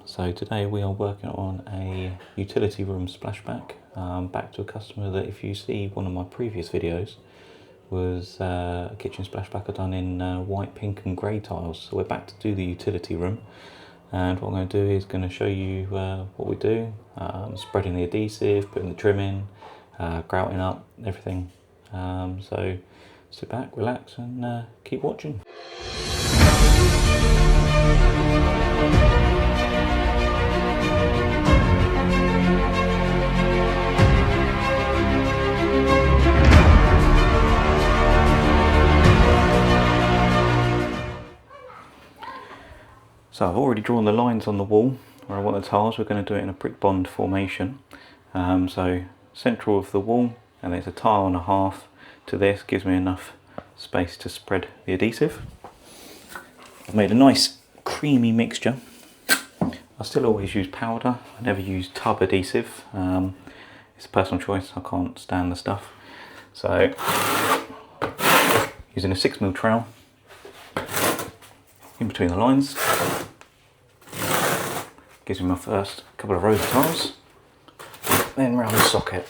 So today we are working on a utility room splashback, back to a customer that, if you see one of my previous videos, was a kitchen splashback I've done in white, pink and grey tiles. So we're back to do the utility room, and what I'm going to do is going to show you what we do, spreading the adhesive, putting the trim in, grouting up, everything. So sit back, relax and keep watching. So I've already drawn the lines on the wall where I want the tiles. We're going to do it in a brick bond formation. So central of the wall, and there's a tile and a half to this, gives me enough space to spread the adhesive. I've made a nice creamy mixture. I still always use powder, I never use tub adhesive. It's a personal choice, I can't stand the stuff. So using a 6mm trowel in between the lines, gives me my first couple of rows of tiles, then round the socket.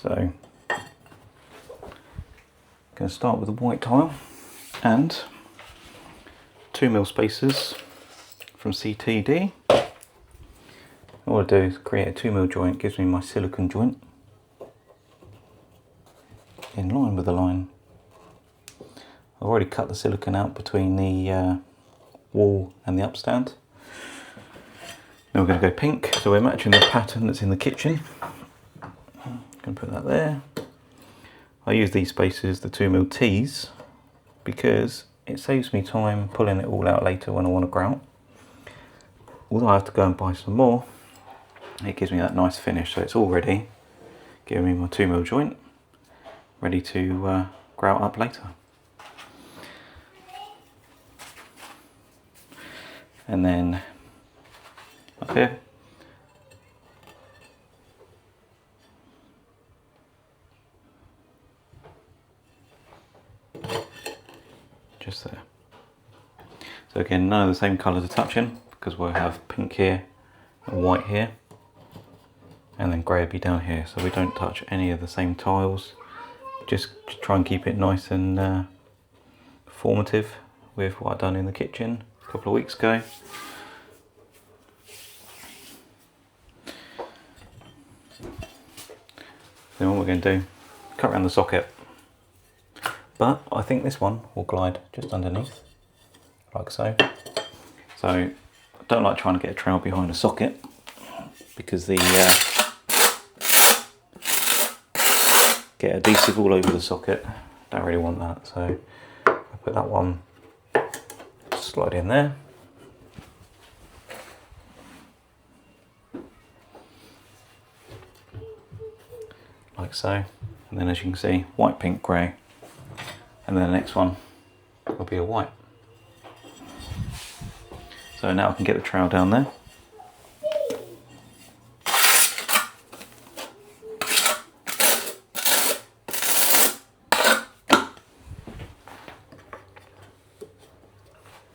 So, I'm going to start with a white tile and 2mm spacers from CTD. All I do is create a 2mm joint, gives me my silicone joint in line with the line. I've already cut the silicone out between the wall and the upstand. Now we're going to go pink, so we're matching the pattern that's in the kitchen. Going to put that there. I use these spacers, the 2mm tees, because it saves me time pulling it all out later when I want to grout. Although I have to go and buy some more, it gives me that nice finish. So it's all ready, giving me my 2mm joint, ready to grout up later. And then up here, just there. So again, none of the same colours are touching, because we'll have pink here and white here, and then grey will be down here, so we don't touch any of the same tiles. Just to try and keep it nice and formative with what I've done in the kitchen a couple of weeks ago. Then what we're going to do, cut around the socket. But I think this one will glide just underneath, like so. So I don't like trying to get a trowel behind a socket, because the get adhesive all over the socket. Don't really want that, so I put that one, slide in there. Like so. And then, as you can see, white, pink, grey. And then the next one will be a white. So now I can get the trowel down there.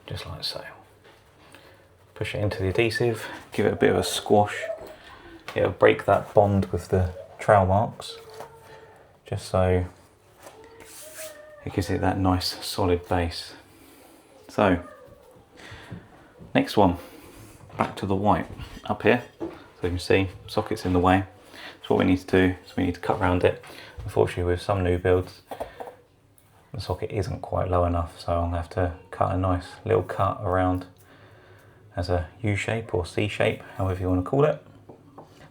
Just like so. Push it into the adhesive, give it a bit of a squash. It'll break that bond with the trowel marks, just so it gives it that nice solid base. So, next one, back to the white up here. So you can see socket's in the way. So what we need to do is we need to cut around it. Unfortunately, with some new builds, the socket isn't quite low enough, so I'm going to have to cut a nice little cut around as a U shape or C shape, however you want to call it.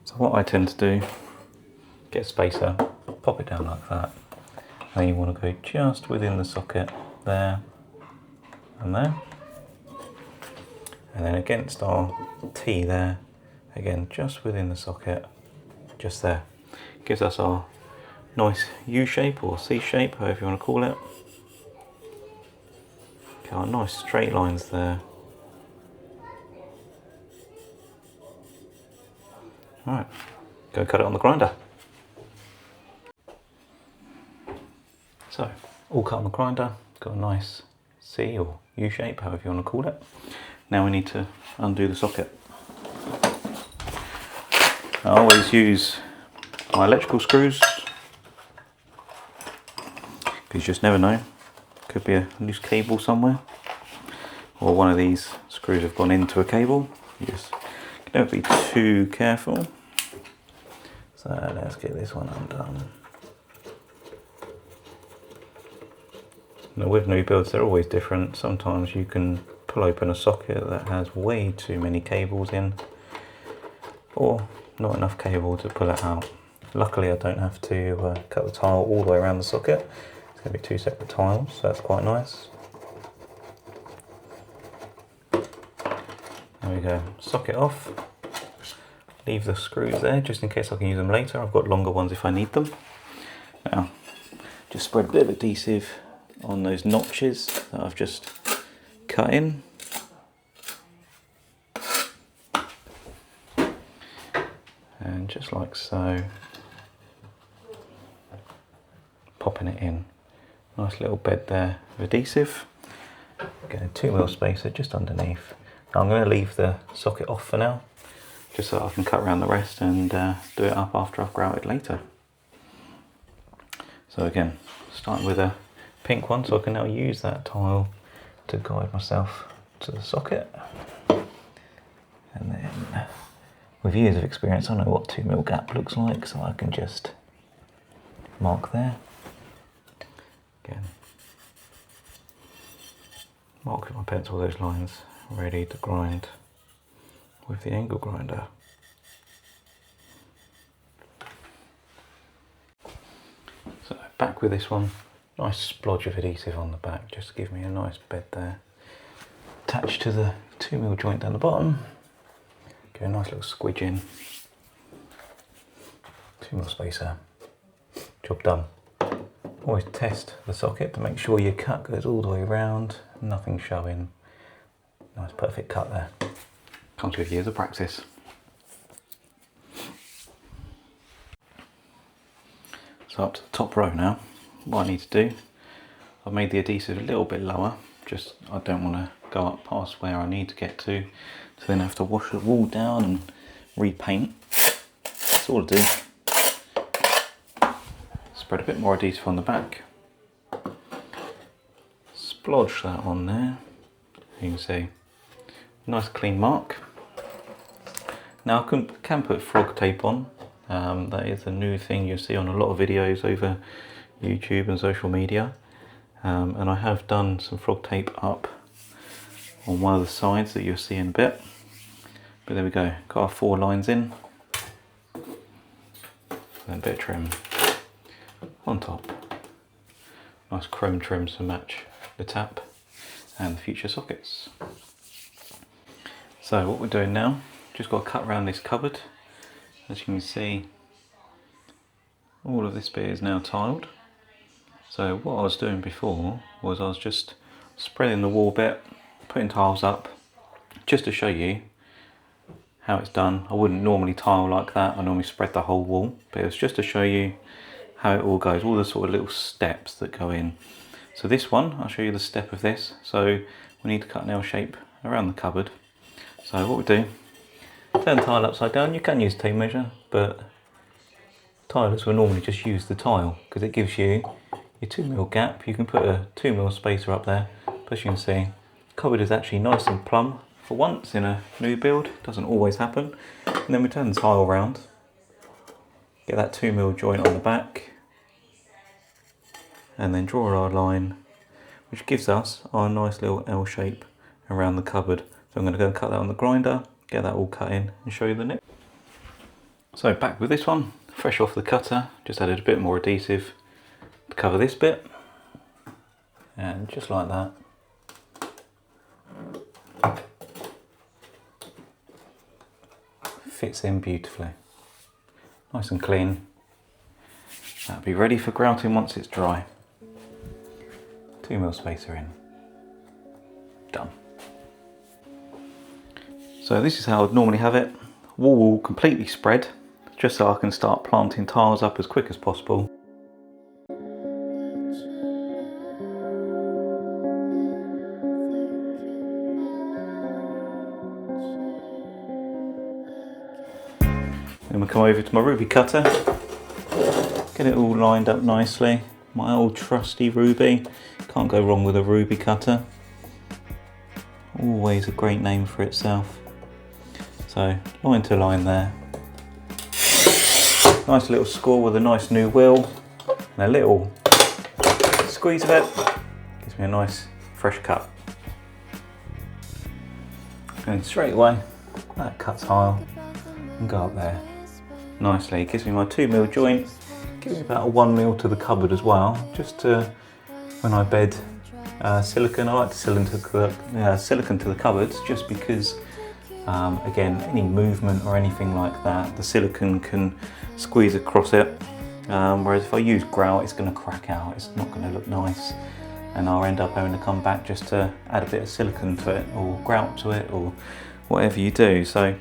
So what I tend to do, get a spacer, pop it down like that. Then you want to go just within the socket there and there. and then against our T there, again just within the socket, just there. Gives us our nice U shape or C shape, however you want to call it. Okay, our nice straight lines there. Alright, go cut it on the grinder. So, all cut on the grinder, got a nice C or U shape, however you want to call it. Now we need to undo the socket. I always use my electrical screws, because you just never know. Could be a loose cable somewhere, or one of these screws have gone into a cable. You just don't be too careful. So let's get this one undone. Now with new builds, they're always different. Sometimes you can pull open a socket that has way too many cables in, or not enough cable to pull it out. Luckily I don't have to cut the tile all the way around the socket. It's going to be two separate tiles, so that's quite nice. There we go, socket off. Leave the screws there just in case I can use them later. I've got longer ones if I need them. Now, just spread a bit of adhesive on those notches that I've just cut in. And just like so, popping it in. Nice little bed there of adhesive. Get a 2mm spacer just underneath. Now I'm going to leave the socket off for now, just so I can cut around the rest and do it up after I've grouted later. So again, starting with a pink one, so I can now use that tile to guide myself to the socket. And then, with years of experience, I know what 2mm gap looks like, so I can just mark there. Again, mark with my pencil those lines, ready to grind with the angle grinder. So back with this one, nice splodge of adhesive on the back, just to give me a nice bed there. Attached to the 2mm joint down the bottom. Get a nice little squidge in. 2mm spacer. Job done. Always test the socket to make sure your cut goes all the way around, nothing showing. Nice perfect cut there. Comes with years of practice. So up to the top row now, what I need to do, I've made the adhesive a little bit lower, just I don't want to go up past where I need to get to then have to wash the wall down and repaint. That's all I do. Spread a bit more adhesive on the back. Splodge that on there. You can see, nice clean mark. Now I can put frog tape on. That is a new thing you'll see on a lot of videos over YouTube and social media. And I have done some frog tape up on one of the sides that you'll see in a bit. But there we go, got our 4 lines in. And a bit of trim on top. Nice chrome trim to match the tap and the future sockets. So what we're doing now, just got to cut around this cupboard. As you can see, all of this bit is now tiled. So what I was doing before was I was just spreading the wall bit, putting tiles up, just to show you how it's done. I wouldn't normally tile like that, I normally spread the whole wall, but it was just to show you how it all goes, all the sort of little steps that go in. So this one, I'll show you the step of this. So we need to cut an L shape around the cupboard. So what we do, turn the tile upside down. You can use tape measure, but tilers will normally just use the tile because it gives you your 2mm gap. You can put a 2mm spacer up there. But as you can see, the cupboard is actually nice and plumb for once in a new build. Doesn't always happen. And then we turn the tile around, get that 2mm joint on the back, and then draw our line, which gives us our nice little L shape around the cupboard. So I'm going to go and cut that on the grinder, get that all cut in and show you the next. So back with this one, fresh off the cutter, just added a bit more adhesive to cover this bit, and just like that, fits in beautifully. Nice and clean. That'll be ready for grouting once it's dry. 2mm spacer in. Done. So this is how I'd normally have it. Wall completely spread, just so I can start planting tiles up as quick as possible. Then we come over to my ruby cutter, get it all lined up nicely. My old trusty ruby, can't go wrong with a ruby cutter. Always a great name for itself. So line to line there. Nice little score with a nice new wheel and a little squeeze of it. Gives me a nice fresh cut. And straight away, that cuts high and go up there nicely. It gives me my 2mm joint, gives me about a 1mm to the cupboard as well, just to, when I bed silicone, I like to silicone to the cupboards, just because again, any movement or anything like that, the silicone can squeeze across it, whereas if I use grout, it's going to crack out, it's not going to look nice, and I'll end up having to come back just to add a bit of silicone to it, or grout to it, or whatever you do. So,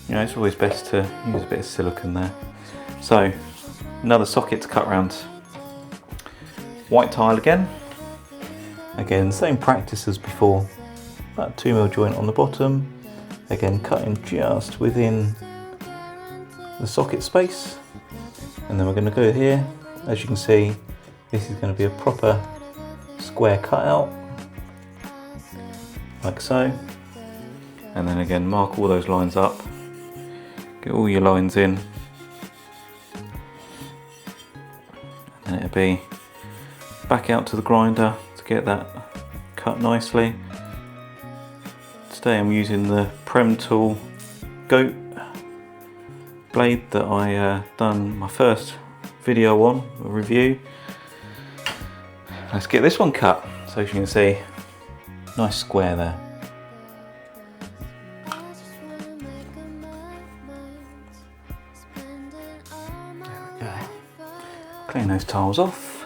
you know, it's always best to use a bit of silicone there. So, another socket to cut around. White tile again. Again, same practice as before. About 2mm joint on the bottom. Again, cutting just within the socket space. And then we're going to go here. As you can see, this is going to be a proper square cutout, like so. And then again, mark all those lines up. Get all your lines in. And it'll be back out to the grinder to get that cut nicely. Today I'm using the Prem Tool goat blade that I done my first video on, a review. Let's get this one cut. So as you can see, nice square there. There we go. Clean those tiles off.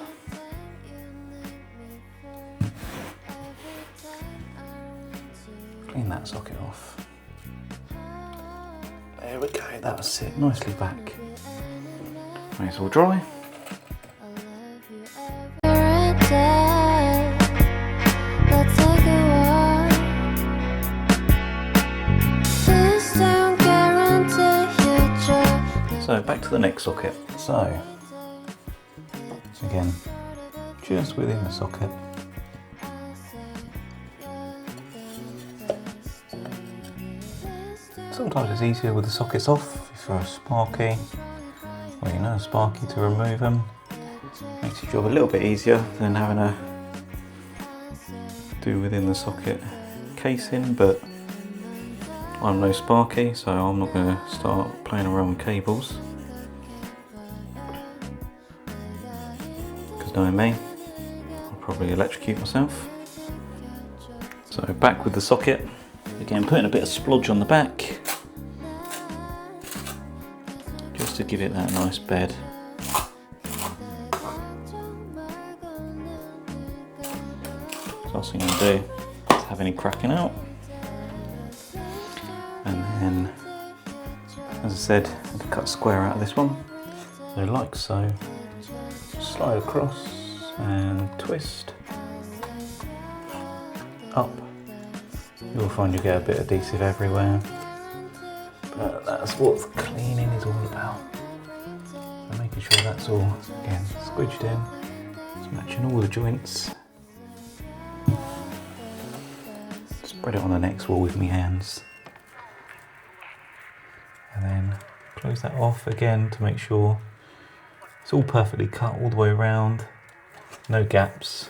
Clean that socket off. There we go, that'll sit nicely back. When it's all dry. So back to the next socket. So again, just within the socket. Sometimes it's easier with the sockets off if you're a sparky, or you know a sparky, to remove them. Makes your job a little bit easier than having to do within the socket casing, but I'm no sparky, so I'm not going to start playing around with cables. Because knowing me, I'll probably electrocute myself. So back with the socket, again putting a bit of splodge on the back, just to give it that nice bed. Last thing I'm going to do is have any cracking out. And then, as I said, I had to cut square out of this one. So like so, slide across and twist up. You'll find you get a bit of adhesive everywhere, but that's what cleaning is all about. So making sure that's all, again, squidged in, just matching all the joints. Spread it on the next wall with my hands. And then close that off again to make sure it's all perfectly cut all the way around, no gaps.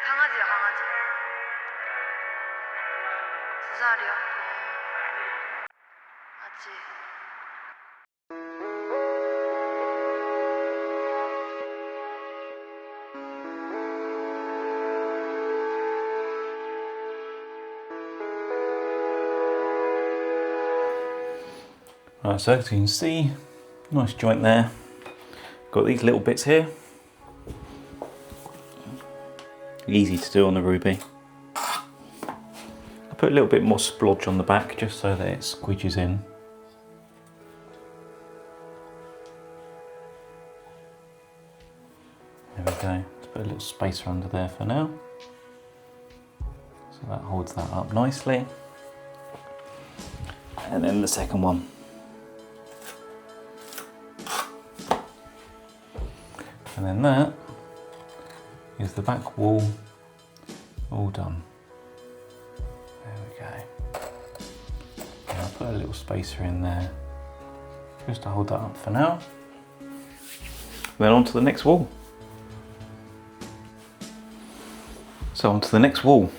강아지야, 강아지. 2살이야. 아직. Right, so as you can see, nice joint there. Got these little bits here. Easy to do on the ruby. I put a little bit more splodge on the back just so that it squidges in. There we go. Let's put a little spacer under there for now. So that holds that up nicely. And then the second one. And then that is the back wall all done. There we go. And I'll put a little spacer in there just to hold that up for now. Then on to the next wall. So on to the next wall.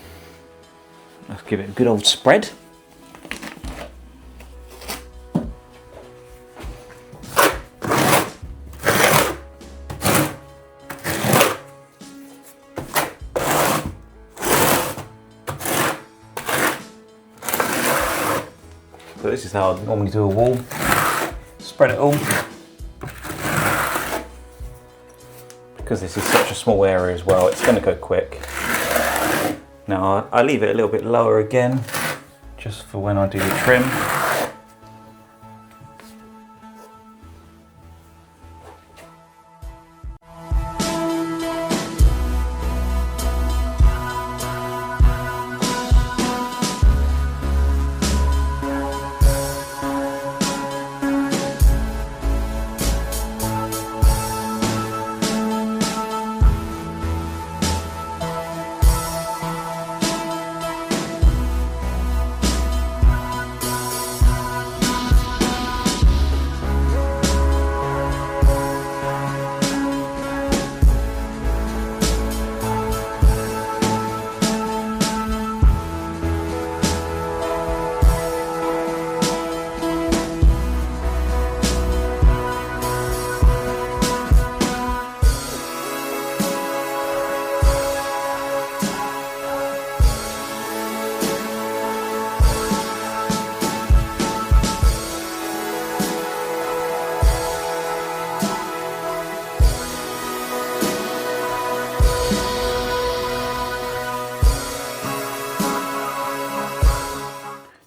Let's give it a good old spread. So this is how I normally do a wall. Spread it all. Because this is such a small area as well, it's going to go quick. Now I leave it a little bit lower again, just for when I do the trim.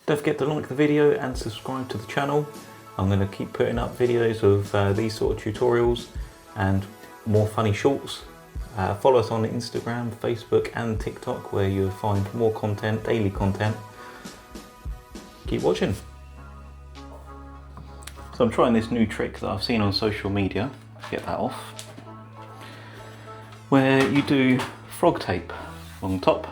Don't forget to like the video and subscribe to the channel. I'm going to keep putting up videos of these sort of tutorials and more funny shorts. Follow us on Instagram, Facebook and TikTok where you'll find more content, daily content. Keep watching. So I'm trying this new trick that I've seen on social media. Let's get that off. Where you do frog tape along the top,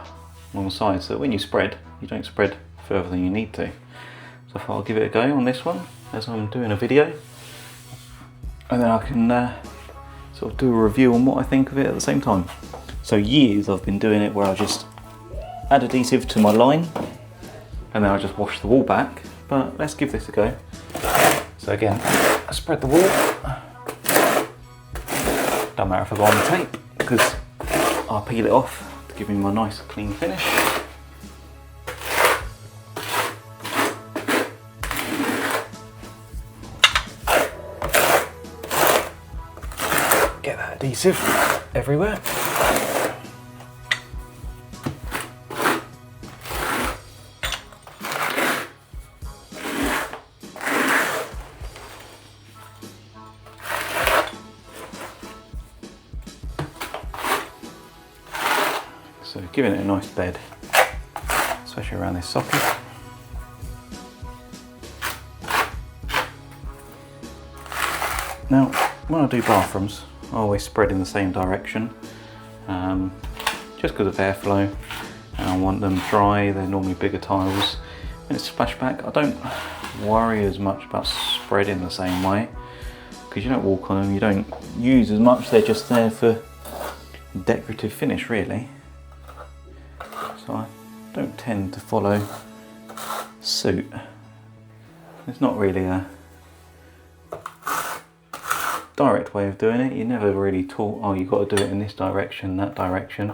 along the side, so when you spread, you don't spread further than you need to. So I thought I'll give it a go on this one as I'm doing a video, and then I can sort of do a review on what I think of it at the same time. So years I've been doing it where I just add adhesive to my line and then I just wash the wall back, but let's give this a go. So again, I spread the wall. Don't matter if I go on the tape because I'll peel it off to give me my nice clean finish. Get that adhesive everywhere. So giving it a nice bed, especially around this socket. Now, when I do bathrooms, I always spread in the same direction, just because of airflow, and I want them dry. They're normally bigger tiles. When it's splashback, I don't worry as much about spreading the same way, because you don't walk on them, you don't use as much, they're just there for decorative finish really. So I don't tend to follow suit. It's not really a direct way of doing it. You're never really taught, oh, you've got to do it in this direction, that direction.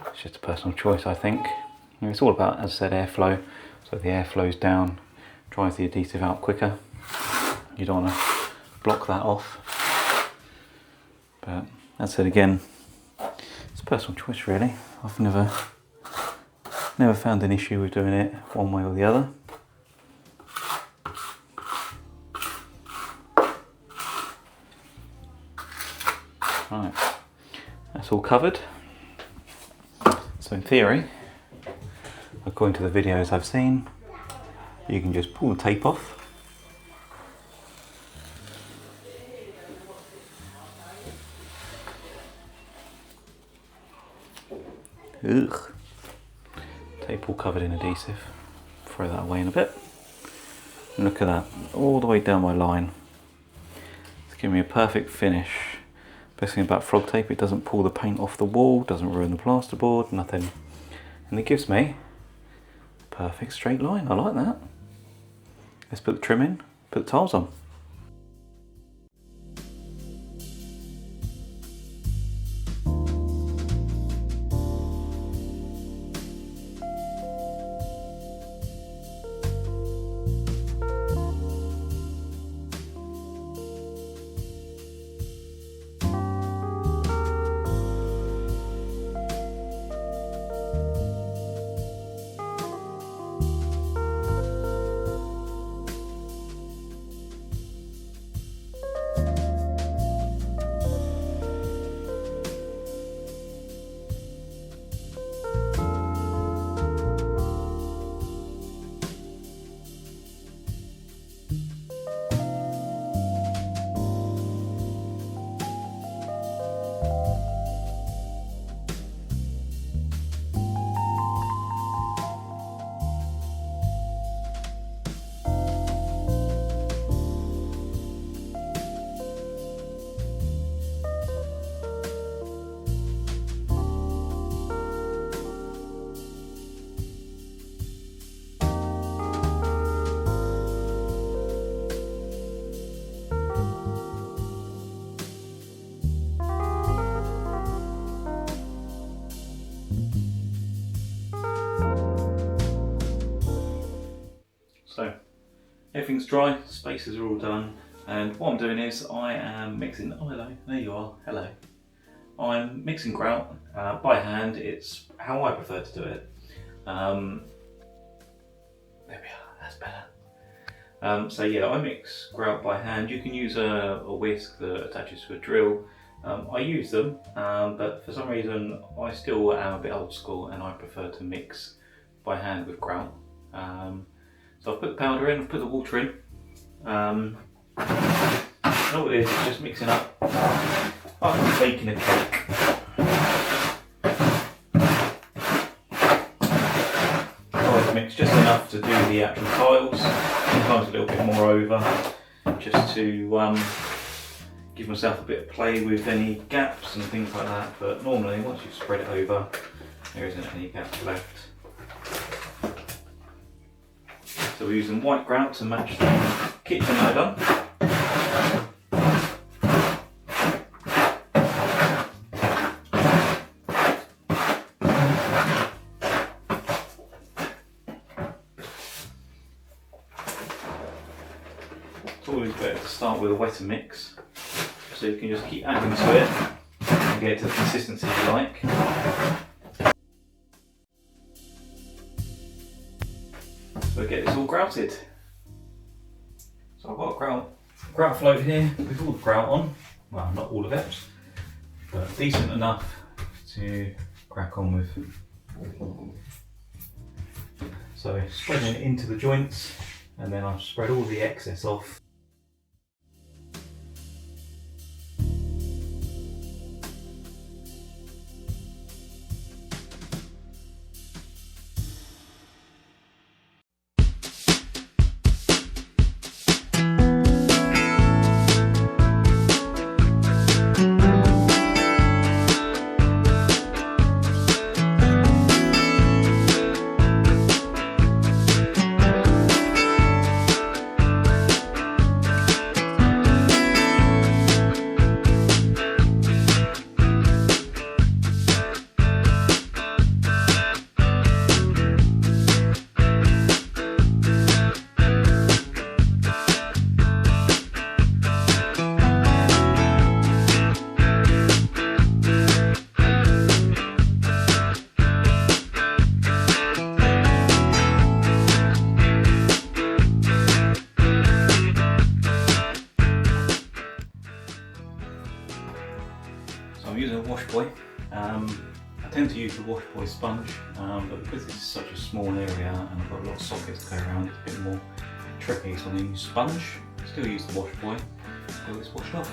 It's just a personal choice, I think. And it's all about, as I said, airflow. So if the air flows down, dries the adhesive out quicker. You don't want to block that off. But as I said again, it's a personal choice really. I've never found an issue with doing it one way or the other. Right, that's all covered. So in theory, according to the videos I've seen, you can just pull the tape off. Ugh. Tape all covered in adhesive. Throw that away in a bit. And look at that, all the way down my line. It's giving me a perfect finish. Best thing about frog tape, it doesn't pull the paint off the wall, doesn't ruin the plasterboard, nothing. And it gives me a perfect straight line. I like that. Let's put the trim in, put the tiles on. So everything's dry, spaces are all done, and what I'm doing is I am mixing, oh hello, there you are, hello. I'm mixing grout by hand. It's how I prefer to do it. There we are, that's better. So yeah, I mix grout by hand. You can use a whisk that attaches to a drill. I use them, but for some reason I still am a bit old school and I prefer to mix by hand with grout. So I've put the powder in, I've put the water in. And all it is just mixing up. I'm baking a cake. I always mix just enough to do the actual tiles, sometimes a little bit more over, just to give myself a bit of play with any gaps and things like that. But normally, once you've spread it over, there isn't any gaps left. So we're using white grout to match the kitchen that I've done. It's always better to start with a wetter mix, so you can just keep adding to it and get it to the consistency you like. So get this all grouted. So I've got a grout float here with all the grout on. Well, not all of it, but decent enough to crack on with. So spreading it into the joints, and then I've spread all the excess off. boy. I tend to use the wash boy sponge, but because this is such a small area and I've got a lot of sockets to go around, it's a bit more tricky, so I'm going to use sponge. Still use the wash boy, get this washed off.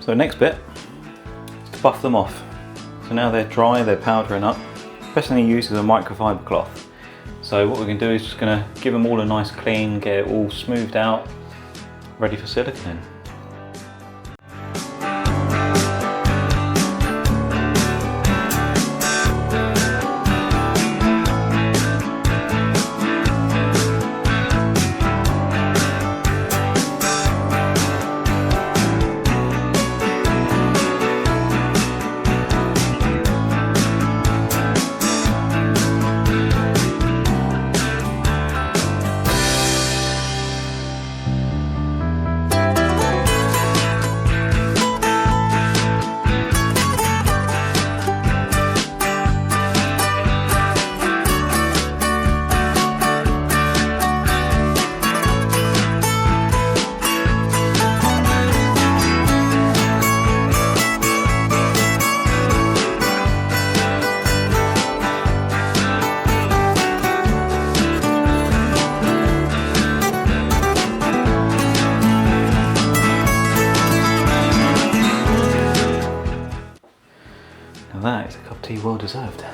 So next bit is to buff them off. So now they're dry, they're powdering up. Best thing to use is a microfiber cloth. So what we're going to do is just going to give them all a nice clean, get it all smoothed out, ready for silicone. Now that is a cup of tea well deserved.